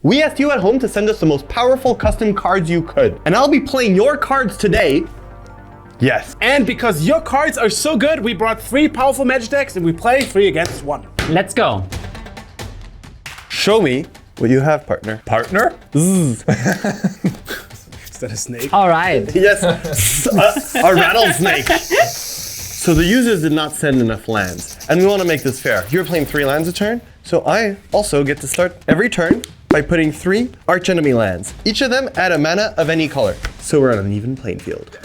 We asked you at home to send us the most powerful custom cards you could. And I'll be playing your cards today. Yes. And because your cards are so good, we brought 3 powerful magic decks and we play 3 against 1. Let's go. Show me what you have, partner. Partner? Is that a snake? All right. Yes, a rattlesnake. So the users did not send enough lands, and we want to make this fair. You're playing 3 lands a turn, so I also get to start every turn by putting 3 archenemy lands. Each of them add a mana of any color, so we're on an even playing field.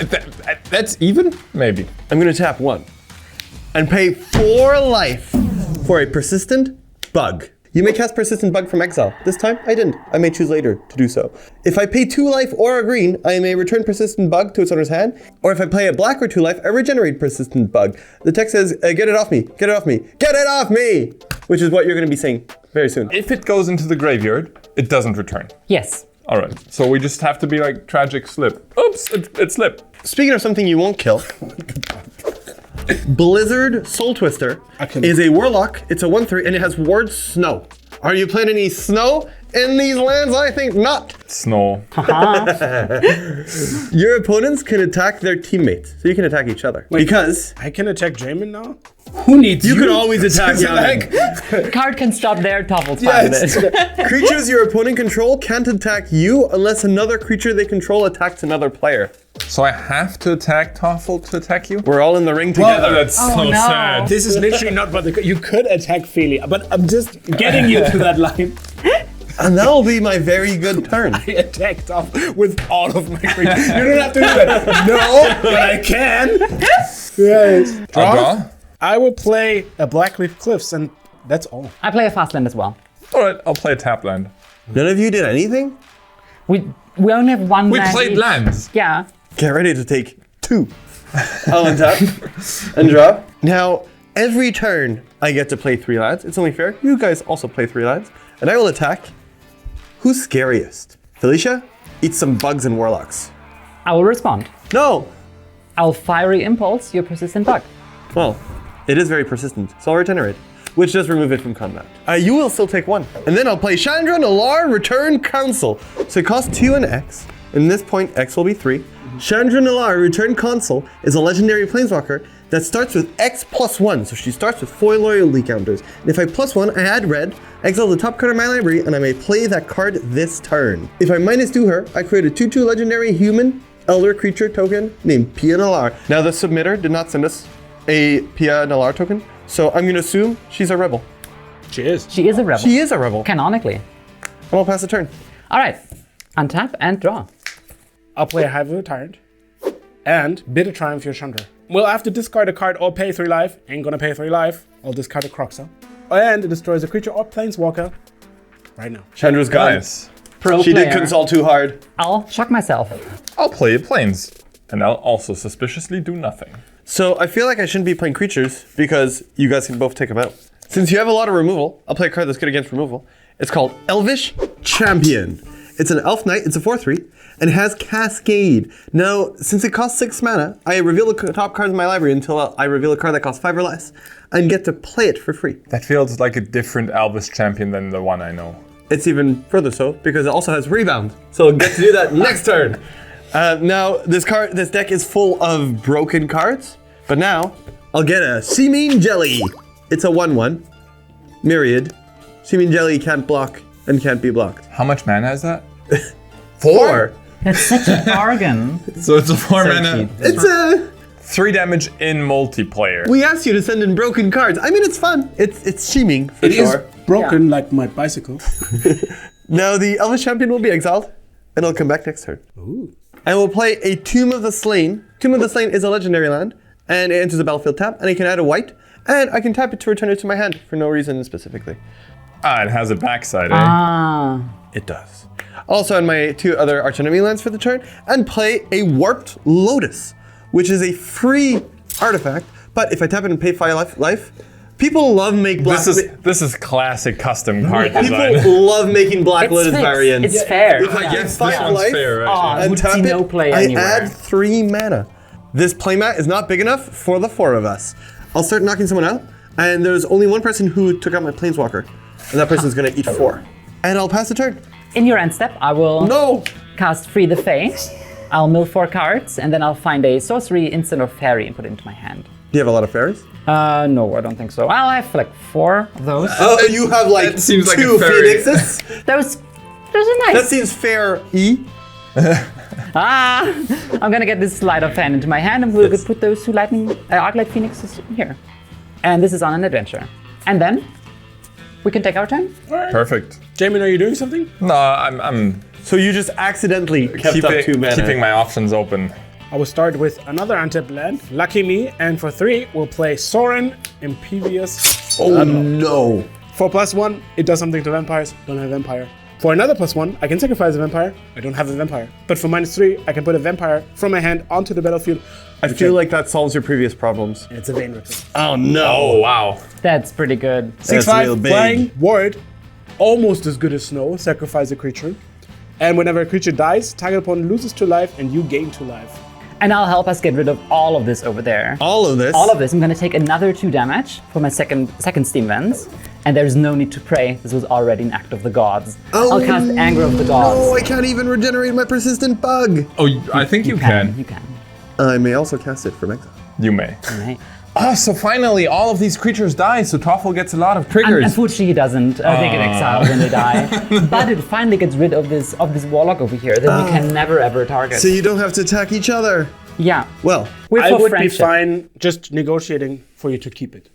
That's even? Maybe. I'm going to tap 1 and pay 4 life for a persistent bug. You may cast Persistent Bug from exile. This time, I didn't. I may choose later to do so. If I pay 2 life or a green, I may return Persistent Bug to its owner's hand. Or if I play a black or 2 life, I regenerate Persistent Bug. The text says, get it off me, get it off me, get it off me! Which is what you're going to be saying very soon. If it goes into the graveyard, it doesn't return. Yes. All right, so we just have to be like tragic slip. Oops, it slipped. Speaking of something you won't kill, Blizzard Soul Twister is a warlock. It's a 1/3 and it has ward snow. Are you playing any snow in these lands? I think not. Snow. Your opponents can attack their teammates, so you can attack each other. Because I can attack Jamin now? Who needs you? you can always attack Yamin. The card can stop there, Toffle's fine with it. Creatures your opponent control can't attack you unless another creature they control attacks another player. So I have to attack Toffle to attack you? We're all in the ring together. That's so no. sad. This is literally not what you could attack Feely, but I'm just getting you to that line. And that'll be my very good turn. I attacked off with all of my creatures. You don't have to do that. No, but I can. Yes. I'll draw. I will play a Blackleaf Cliffs, and that's all. I play a fast land as well. All right, I'll play tap land. None of you did anything? We only have 1 We land played each. lands. Yeah. Get ready to take 2. I'll untap and draw. Now, every turn I get to play 3 lands. It's only fair. You guys also play 3 lands. And I will attack. Who's scariest? Felicia, eat some bugs and warlocks. I will respond. No! I'll Fiery Impulse your Persistent Bug. Well, it is very persistent, so I'll regenerate, which does remove it from combat. You will still take 1. And then I'll play Chandra Nalar Return Council. So it costs 2 and X. And this point, X will be 3. Chandra Nalar Return Consul is a legendary planeswalker that starts with X plus 1. So she starts with 4 loyalty counters. And if I plus 1, I add red, exile the top card of my library, and I may play that card this turn. If I -2 her, I create a 2/2 legendary human elder creature token named Pia Nalar. Now the submitter did not send us a Pia Nalar token, so I'm going to assume she's a rebel. She is. She is a rebel. She is a rebel. Canonically. And I'll pass the turn. All right. Untap and draw. I'll play a Hive of a Tyrant and Bitter Triumph your Chandra. We'll have to discard a card or pay 3 life. Ain't gonna pay 3 life. I'll discard a Croxa. And it destroys a creature or planeswalker right now. Chandra's gone. Nice. Pro She player. did consult too hard. I'll shock myself. I'll play planes. And I'll also suspiciously do nothing. So I feel like I shouldn't be playing creatures because you guys can both take them out. Since you have a lot of removal, I'll play a card that's good against removal. It's called Elvish Champion. It's an elf knight, it's a 4/3, and it has Cascade. Now, since it costs 6 mana, I reveal the top cards in my library until I reveal a card that costs 5 or less, and get to play it for free. That feels like a different Elvis champion than the one I know. It's even further so, because it also has Rebound. So I'll get to do that next turn. Now, this deck is full of broken cards, but now, I'll get a Seeming Jelly. It's a 1/1, Myriad. Seeming Jelly can't block and can't be blocked. How much mana is that? 4. That's such a bargain. So it's a 4 mana. cheap. It's a... 3 damage in multiplayer. We asked you to send in broken cards. I mean, it's fun. It's seeming, for It is sure. broken like my bicycle. Now, the Elvish Champion will be exiled, and it'll come back next turn. Ooh. And we'll play a Tomb of the Slain. Tomb of the Slain is a legendary land, and it enters the battlefield tap, and I can add a white, and I can tap it to return it to my hand for no reason specifically. Ah, it has a backside, eh? Ah. It does. Also on my 2 other archenemy lands for the turn, and play a Warped Lotus, which is a free artifact, but if I tap it and pay 5 life, people love make black. This is classic custom card People design. love making Black It's Lotus fixed. variants. It's fair. If I I get guess 5 this one's life fair, Aw. actually. and would tap see it, no play I anywhere. add 3 mana. This playmat is not big enough for the 4 of us. I'll start knocking someone out, and there's only one person who took out my Planeswalker, and that person's gonna eat 4. And I'll pass the turn. In your end step, I will No! cast Free the Fae. I'll mill 4 cards, and then I'll find a sorcery, instant, or fairy and put it into my hand. Do you have a lot of fairies? No, I don't think so. I'll have like 4 of those. Oh, you have like That seems like 2 a fairy. phoenixes? Those are nice. That seems fair-y. I'm gonna get this Light of Hand into my hand, and we'll put those 2 lightning Arclight Phoenixes in here. And this is on an adventure. And then we can take our turn. Perfect. Jamin, are you doing something? No, I'm So you just accidentally kept up 2 mana. keeping my options open. I will start with another untapped land. Lucky me. And for 3, we'll play Sorin, Impervious. Oh no. For +1, it does something to vampires. Don't have vampire. For another +1, I can sacrifice a vampire. I don't have a vampire. But for -3, I can put a vampire from my hand onto the battlefield. I feel like that solves your previous problems. It's a Vein Ripper. Oh no. Oh, wow. That's pretty good. 6/5, real big. flying, ward, almost as good as snow, sacrifice a creature. And whenever a creature dies, target opponent loses 2 life and you gain 2 life. And I'll help us get rid of all of this over there. All of this? All of this. I'm gonna take another 2 damage for my second Steam Vents. And there's no need to pray. This was already an act of the gods. Oh, I'll cast Anger of the Gods. Oh, I can't even regenerate my persistent bug. Oh, I think you can. You can. I may also cast it from exile. You may. Right. Oh, so finally all of these creatures die, so Toffel gets a lot of triggers. Unfortunately, he doesn't. They get exiled when they die. But it finally gets rid of this warlock over here that we can never ever target. So you don't have to attack each other. Yeah. Well, We're I for would friendship. be fine just negotiating for you to keep it.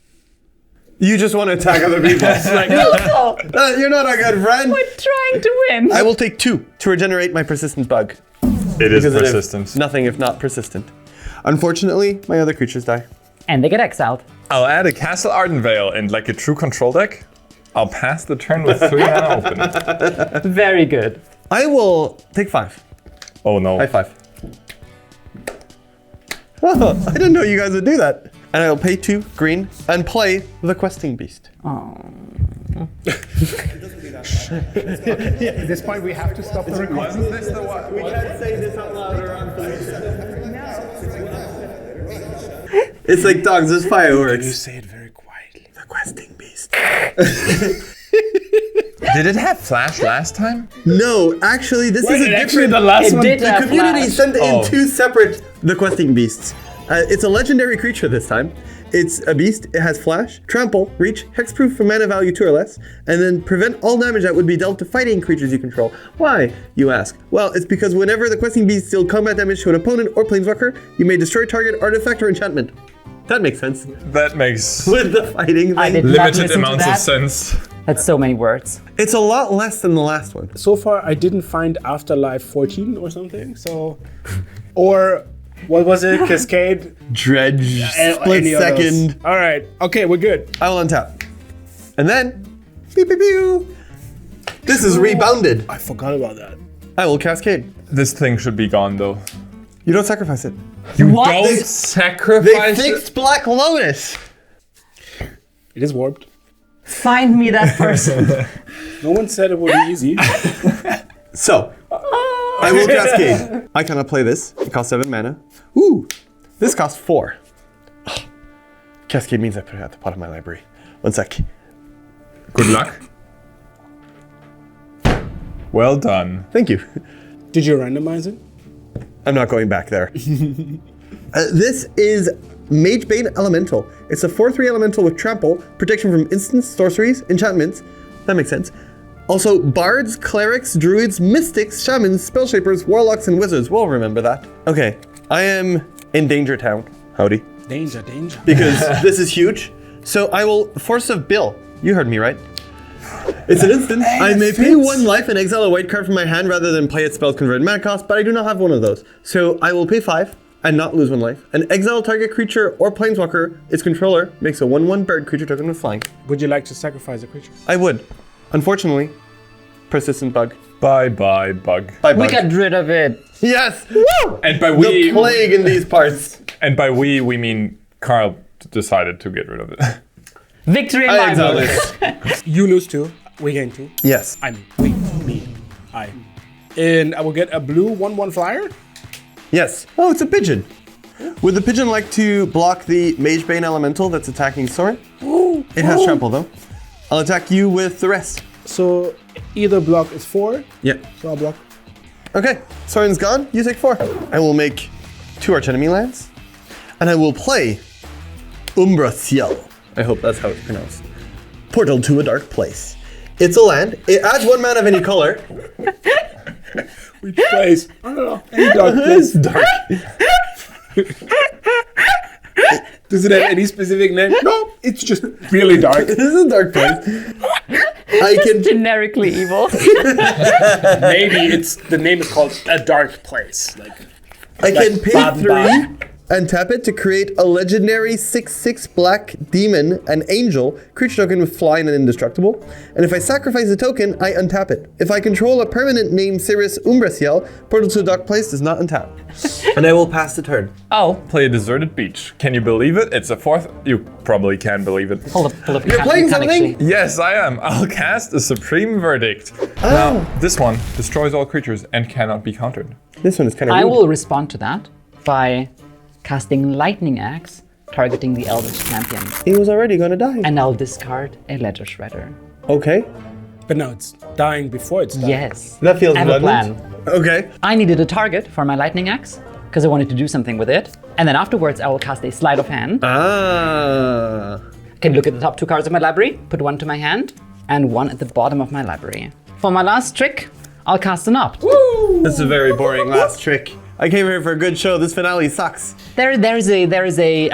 you just want to attack other people. You're not a good friend. We're trying to win. I will take 2 to regenerate my persistent bug. It is Because it is persistence. nothing if not persistent. Unfortunately, my other creatures die. And they get exiled. I'll add a Castle Ardenvale and like a true control deck. I'll pass the turn with 3 mana open. Very good. I will take 5. Oh no. High 5. Oh, I didn't know you guys would do that. And I will pay 2 green and play the Questing Beast. At this point, we have to stop the recording. Wasn't this the one? We can't say this out loud around It's like dogs, there's fireworks. You say it very quietly. The Questing Beast. Did it have flash last time? No, actually, this is a different. the last It one. did have Community flash. sent in Oh. 2 separate The Questing Beasts. It's a legendary creature this time. It's a beast, it has flash, trample, reach, hexproof for mana value 2 or less, and then prevent all damage that would be dealt to fighting creatures you control. Why, you ask? Well, it's because whenever the Questing Beast deals combat damage to an opponent or planeswalker, you may destroy target artifact or enchantment. That makes sense. That makes With the fighting I thing. did not limited listen to amounts of that. sense. That's so many words. It's a lot less than the last one. So far, I didn't find Afterlife 14 or something, so... Or... What was it? Cascade? Dredge, split Any of those. second. All right. Okay, we're good. I will untap. And then, pew pew pew. This is rebounded. I forgot about that. I will cascade. This thing should be gone though. You don't sacrifice it. What? Don't They sacrifice it. fixed Black Lotus. It is warped. Find me that person. No one said it would be easy. So, I will cascade. I cannot play this. It costs 7 mana. Ooh, this costs 4. Cascade means I put it at the bottom of my library. 1 sec. Good luck. Well done. Thank you. Did you randomize it? I'm not going back there. This is Magebane Elemental. It's a 4/3 elemental with trample, protection from instants, sorceries, enchantments. That makes sense. Also, bards, clerics, druids, mystics, shamans, spellshapers, warlocks, and wizards. We'll remember that. Okay, I am in Danger Town. Howdy. Danger, danger. Because this is huge. So I will Force of Bill. You heard me, right? It's an instant. I may pay 1 life and exile a white card from my hand rather than play its spell's converted mana cost, but I do not have one of those. So I will pay 5 and not lose 1 life. And exile target creature or planeswalker, its controller, makes a 1/1 bird creature token with flying. Would you like to sacrifice a creature? I would. Unfortunately, persistent bug. Bye bye bug. Bye We bug. got rid of it. Yes! And by The we plague in these parts. and by we mean Carl decided to get rid of it. Victory in I my exile book. this. You lose 2. We gain 2. Yes. I mean, we, me, I. And I will get a blue 1/1 flyer. Yes. Oh, it's a pigeon. Would the pigeon like to block the Magebane Elemental that's attacking Soren? It has trample though. I'll attack you with the rest. So Either block is 4, Yeah. so I'll block. Okay, Soren's gone. You take 4. I will make 2 archenemy lands, and I will play Umbra Ciel. I hope that's how it's pronounced. Portal to a Dark Place. It's a land. It adds 1 mana of any color. Which place? I don't know. Any dark place. Dark. Does it have any specific name? No, it's just really dark. This is a dark place. I can. Generically evil. Maybe the name is called A Dark Place. I can pay Bad 3 and tap it to create a legendary 6/6 black demon, an angel, creature token with flying and indestructible. And if I sacrifice a token, I untap it. If I control a permanent named Sirius Umbraciel, Portal to a Dark Place does not untap. And I will pass the turn. Oh, Play a deserted beach. Can you believe it? It's a 4th. You probably can believe it. hold up. You're playing something? Yes, I am. I'll cast a Supreme Verdict. Oh. Now, this one destroys all creatures and cannot be countered. This one is kind of I rude. will respond to that by casting Lightning Axe, targeting the Eldritch Champion. He was already gonna die. And I'll discard a Ledger Shredder. Okay. But no, it's dying before it's dying. Yes. That feels I have a redundant. plan. Okay. I needed a target for my Lightning Axe, because I wanted to do something with it. And then afterwards, I will cast a Sleight of Hand. Ah. Can look at the top 2 cards of my library, put 1 to my hand, and 1 at the bottom of my library. For my last trick, I'll cast an Opt. This is a very boring last trick. I came here for a good show. This finale sucks. There is a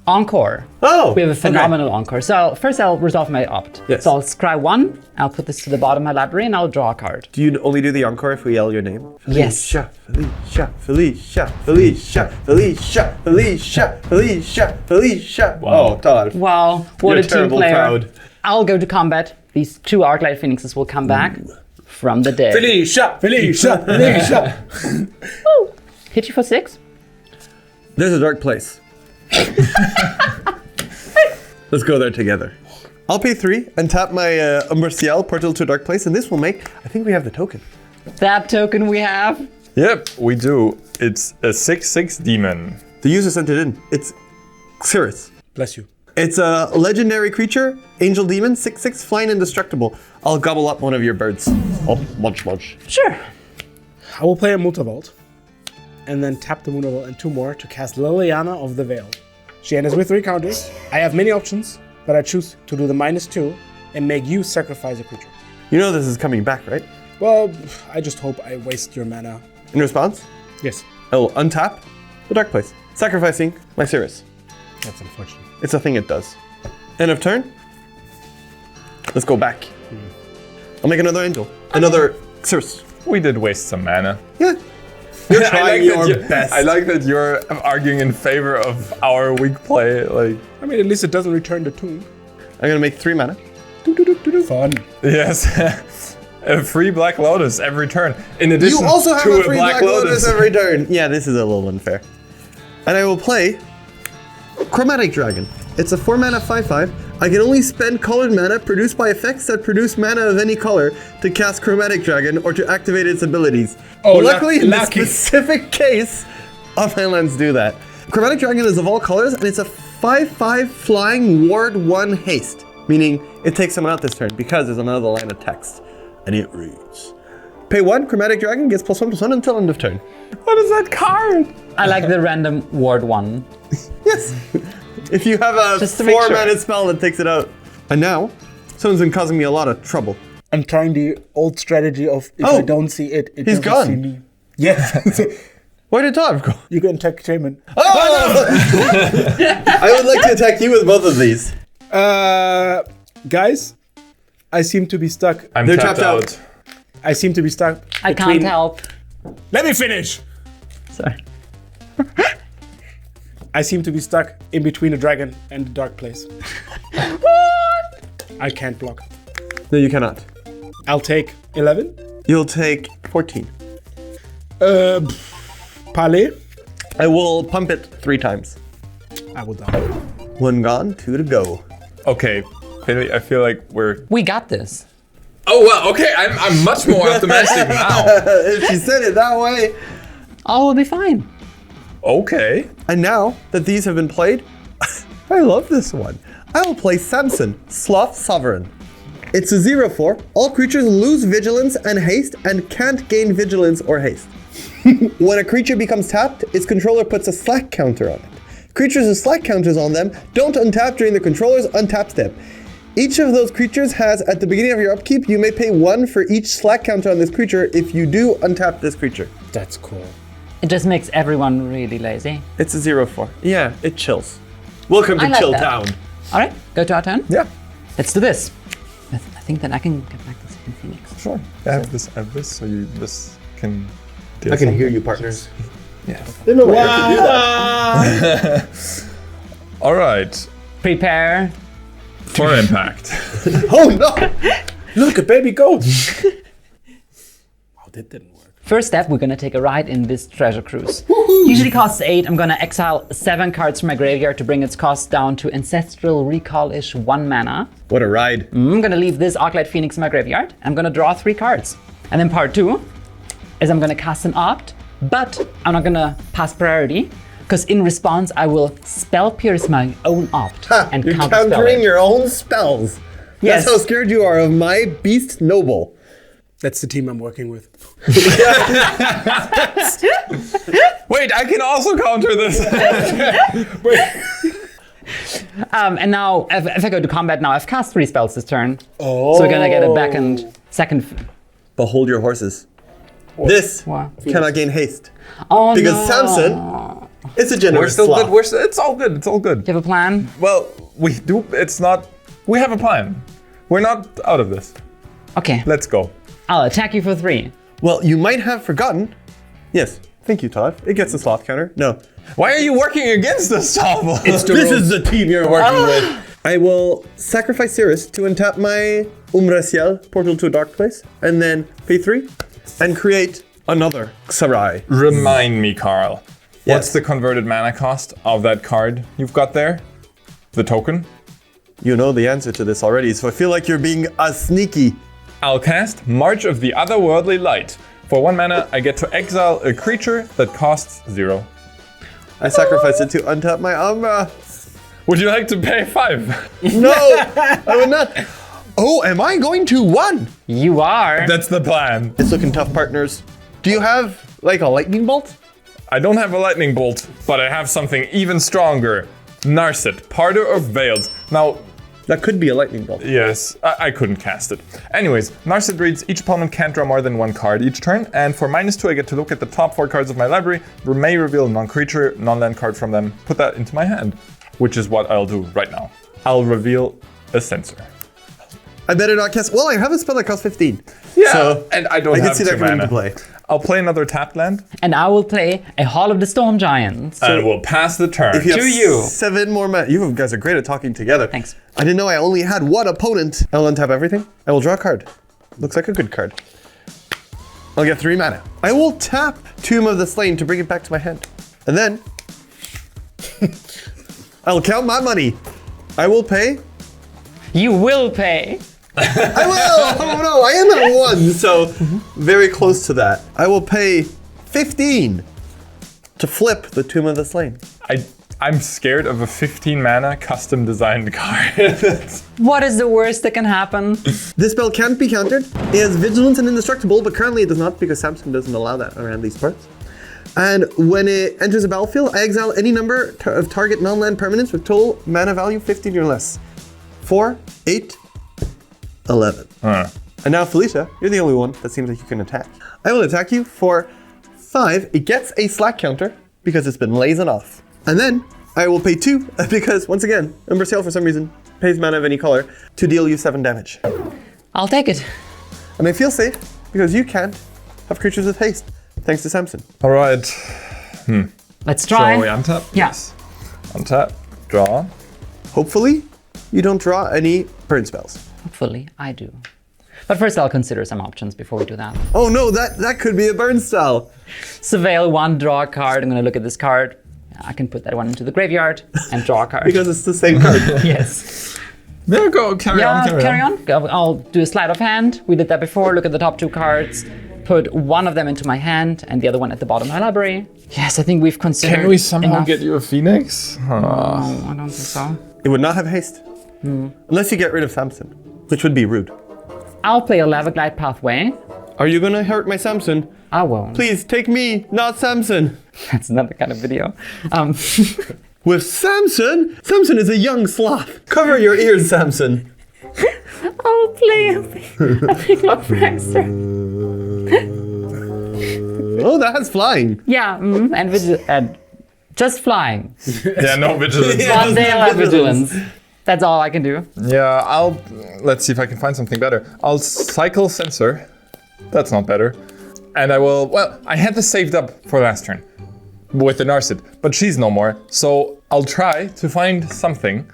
encore. Oh. We have a okay. phenomenal encore. So first I'll resolve my Opt. Yes. So I'll scry 1, I'll put this to the bottom of my library, and I'll draw a card. Do you only do the encore if we yell your name? Yes. Felicia, Felicia, Felicia, Felicia, Felicia, Felicia, Felicia. Oh, Todd. Wow, what You're a a team terrible player. crowd. I'll go to combat. These 2 Arclight Phoenixes will come back from the dead. Felicia, Felicia, Felicia. Woo! Hit you for 6? There's a dark place. Let's go there together. I'll pay 3 and tap my Umbraciel, Portal to a Dark Place, and this will make, I think we have the token. That token we have. Yep, we do. It's a 6/6 demon. The user sent it in. It's Xeris. Bless you. It's a legendary creature, angel demon, 6/6, flying indestructible. I'll gobble up one of your birds. Oh, munch, munch. Sure. I will play a Mutavault, and then tap the Mutavault and 2 more to cast Liliana of the Veil. She enters with 3 counters. I have many options, but I choose to do the -2 and make you sacrifice a creature. You know this is coming back, right? Well, I just hope I waste your mana. In response, Yes, I will untap the Dark Place, sacrificing my Cirrus. that's unfortunate. It's a thing it does. End of turn. Let's go back. I'll make another angel. Another Cirrus. We did waste some mana. Yeah. You're trying your best. I like that you're arguing in favor of our weak play. Like, I mean, at least it doesn't return the tomb. I'm gonna make 3 mana. Fun. yes, a free Black Lotus every turn. In You addition also have to a free Black Lotus every turn. Yeah, this is a little unfair. And I will play Chromatic Dragon. It's a 4 mana 5/5. I can only spend colored mana produced by effects that produce mana of any color to cast Chromatic Dragon or to activate its abilities. Oh, luckily, in this lucky. specific case, offhand lands do that. Chromatic Dragon is of all colors, and it's a 5/5 flying ward 1 haste, meaning it takes someone out this turn because there's another line of text, and it reads: Pay 1, Chromatic Dragon gets +1/+1 until end of turn. what is that card? I like the random ward 1. Yes. If you have a Just to make 4 sure. mana spell that takes it out. And now, someone's been causing me a lot of trouble. I'm trying the old strategy of if Oh, I don't see it, it he's doesn't see gone. me. Yes. Where did Todd go? You can attack Shaman. Oh! I would like to attack you with both of these. Guys, I seem to be stuck. I'm They're tapped tapped out. I seem to be stuck. I can't help. Let me finish. Sorry. I seem to be stuck in between the dragon and the dark place. I can't block. No, you cannot. I'll take 11. You'll take 14. Palais. I will pump it 3 times. I will die. 1 gone, 2 to go. Okay, Bailey, I feel like we're. We got this. Oh well, okay. I'm much more optimistic now. If she said it that way. All will be fine. Okay. And now that these have been played, I love this one. I will play Samson, Sloth Sovereign. It's a 0/4. All creatures lose vigilance and haste and can't gain vigilance or haste. When a creature becomes tapped, its controller puts a slack counter on it. Creatures with slack counters on them don't untap during the controller's untap step. Each of those creatures has, at the beginning of your upkeep, you may pay 1 for each slack counter on this creature if you do untap this creature. That's cool. It just makes everyone really lazy. It's a 0/4. Yeah, it chills. Welcome to I like Chill that. Town. All right, go to our turn. Yeah, Let's do this. I think that I can get back to second Phoenix. sure. I have this, so this can deal I can something. hear you, partners. Yeah. There's no way I can do that. All right, Prepare. for impact. Oh no! Look, a baby goat. Oh, that didn't work. First step, we're gonna take a ride in this treasure cruise. Usually costs 8. I'm gonna exile 7 cards from my graveyard to bring its cost down to Ancestral Recall-ish 1 mana. What a ride. I'm gonna leave this Arclight Phoenix in my graveyard. I'm gonna draw 3 cards. And then part 2 is I'm gonna cast an Opt, but I'm not gonna pass priority, because in response I will Spell Pierce my own Opt and You're counterspell countering it. your own spells. Yes. That's how scared you are of my Beast Noble. That's the team I'm working with. Wait, I can also counter this. And now, if I go to combat now, I've cast 3 spells this turn. Oh. So we're gonna get a back and second. Behold your horses. This Wow. cannot gain haste. Oh Because no. Samson is a We're generous still sloth. good. It's all good. It's all good. Do you have a plan? Well, we do. It's not. We have a plan. We're not out of this. Okay, Let's go. I'll attack you for 3. Well, you might have forgotten. Yes, thank you, Todd. It gets a sloth counter. No. Why are you working against us, Topple? This is the team you're working with. I will sacrifice Cirrus to untap my Umbraciel, portal to a dark place, and then pay 3 and create another Xarai. Remind me, Carl. Yes. What's the converted mana cost of that card you've got there? The token? You know the answer to this already, so I feel like you're being sneaky. I'll cast March of the Otherworldly Light. For 1 mana, I get to exile a creature that costs 0. I sacrifice it to untap my Umbra. Would you like to pay 5? No, I would not. Oh, am I going to 1? You are. That's the plan. It's looking tough, partners. Do you have, like, a lightning bolt? I don't have a lightning bolt, but I have something even stronger. Narset, Parter of Veils. Now, That could be a lightning bolt. yes, I couldn't cast it. Anyways, Narset reads, each opponent can't draw more than 1 card each turn, and for -2 I get to look at the top 4 cards of my library, may reveal a non-creature, non-land card from them, put that into my hand, which is what I'll do right now. I'll reveal a Censor. I better not cast. Well, I have a spell that costs 15. Yeah, So, and I don't I can have see 2 that coming mana. into play. I'll play another tapped land, And I will play a Hall of the Storm Giants. and we'll pass the turn If you to have you. 7 more mana. You guys are great at talking together. Thanks. I didn't know I only had 1 opponent. I'll untap everything. I will draw a card. Looks like a good card. I'll get 3 mana. I will tap Tomb of the Slain to bring it back to my hand. And then I'll count my money. I will pay. You will pay. I will! Oh no, I am at 1, so very close to that. I will pay 15 to flip the Tomb of the Slain. I'm scared of a 15 mana custom designed card. What is the worst that can happen? This spell can't be countered. It has Vigilance and Indestructible, but currently it does not because Samson doesn't allow that around these parts. And when it enters a battlefield, I exile any number of target non-land permanents with total mana value 15 or less. 4, 8, 11. And now, Felicia, you're the only one that seems like you can attack. I will attack you for 5. It gets a slack counter because it's been lazing off. And then I will pay 2 because, once again, Umbraciel for some reason pays mana of any color to deal you 7 damage. I'll take it. And I feel safe because you can't have creatures with haste, thanks to Samson. All right. Let's try. Shall we untap? Yeah. Yes. Untap. Draw. Hopefully, you don't draw any burn spells. Hopefully, I do. But first, I'll consider some options before we do that. Oh no, that could be a burn spell. Surveil 1, draw a card. I'm gonna look at this card. I can put that one into the graveyard and draw a card. Because it's the same card. Yes. There, go. Carry on. Carry on. I'll do a sleight of hand. We did that before. Look at the top 2 cards. Put one of them into my hand and the other one at the bottom of my library. Yes, I think we've considered. Can we somehow enough. get you a Phoenix? No, I don't think so. It would not have haste. Unless you get rid of Samson, which would be rude. I'll play a Lava Glide Pathway. Are you gonna hurt my Samson? I won't. Please take me, not Samson. That's not the kind of video. With Samson? Samson is a young sloth. Cover your ears, Samson. I'll play a big log prankster. Oh, that's flying. Yeah, and just flying. Yeah, no vigilance. Yeah. One day I'll have vigilance. That's all I can do. Yeah, let's see if I can find something better. I'll cycle sensor. That's not better. And I had this saved up for last turn with the Narset, but she's no more. So I'll try to find something.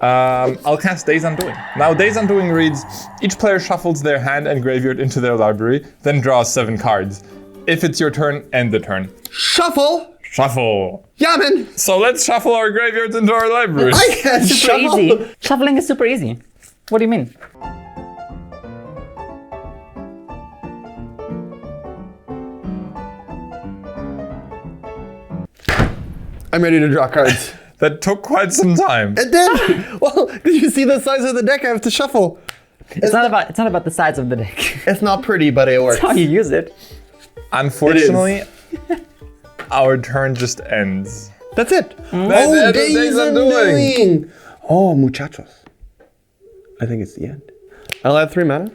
I'll cast Days Undoing. Now, Days Undoing reads, each player shuffles their hand and graveyard into their library, then draws 7 cards. If it's your turn, end the turn. Shuffle. Shuffle. Yeah, man. So let's shuffle our graveyards into our libraries. I can't Super shuffle. easy. Shuffling is super easy. What do you mean? I'm ready to draw cards. That took quite some time. It did. Well, did you see the size of the deck I have to shuffle? It's not about the size of the deck. It's not pretty, but it works. That's how you use it. Unfortunately, our turn just ends. That's it. That's Days Undoing. Oh, muchachos. I think it's the end. I'll add 3 mana.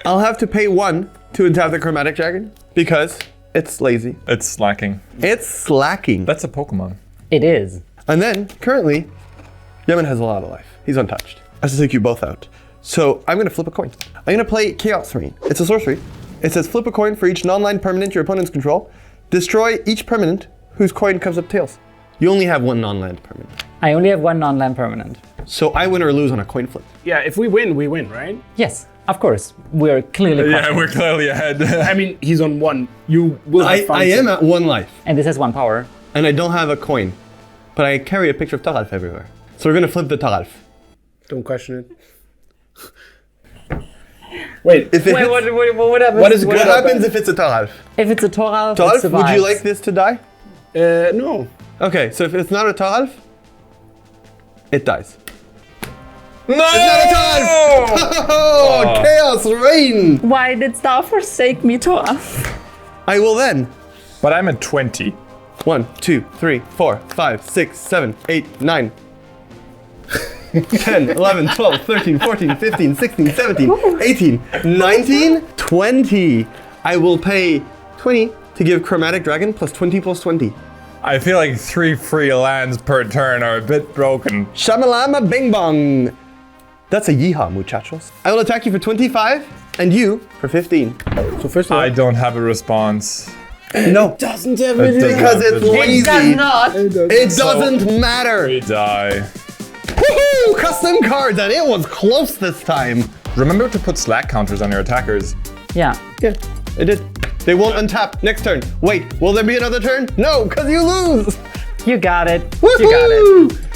I'll have to pay 1 to untap the Chromatic Dragon because it's lazy. It's slacking. It's slacking. That's a Pokemon. It is. And then, currently, Yemen has a lot of life. He's untouched. I have to take you both out. So I'm going to flip a coin. I'm going to play Chaos Serene. It's a sorcery. It says flip a coin for each non-land permanent your opponents control. Destroy each permanent whose coin comes up tails. You only have 1 non-land permanent. I only have 1 non-land permanent. So I win or lose on a coin flip. Yeah, if we win, we win, right? Yes, of course. We're clearly Yeah, crushing. we're clearly ahead. I mean, he's on 1. You will have fun. I am at 1 life, And this has 1 power. and I don't have a coin. But I carry a picture of Taralf everywhere. So we're going to flip the Taralf. Don't question it. Wait, If it Wait, hits- what happens? What is what happens if it's a Taralf? If it's a Toralf, it Taralf, would survives. you like this to die? no. Okay, so if it's not a Taralf, it dies. No! Oh, Chaos Reign! Why did Star forsake me, Toralf? I will then. But I'm at 20. 1, 2, 3, 4, 5, 6, 7, 8, 9. 10, 11, 12, 13, 14, 15, 16, 17, 18, 19, 20. I will pay 20 to give Chromatic Dragon plus 20 plus 20. I feel like 3 free lands per turn are a bit broken. Shamalama Bing Bong. That's a yeehaw, muchachos. I will attack you for 25 and you for 15. So first of all, I don't have a response. No, doesn't have It doesn't because have it's it. lazy. It does not. It doesn't matter. We die. Woohoo! Custom cards, and it was close this time. Remember to put slack counters on your attackers. Yeah. Yeah, it did. They won't untap next turn. Wait, will there be another turn? No, because you lose. You got it. Woohoo! You got it.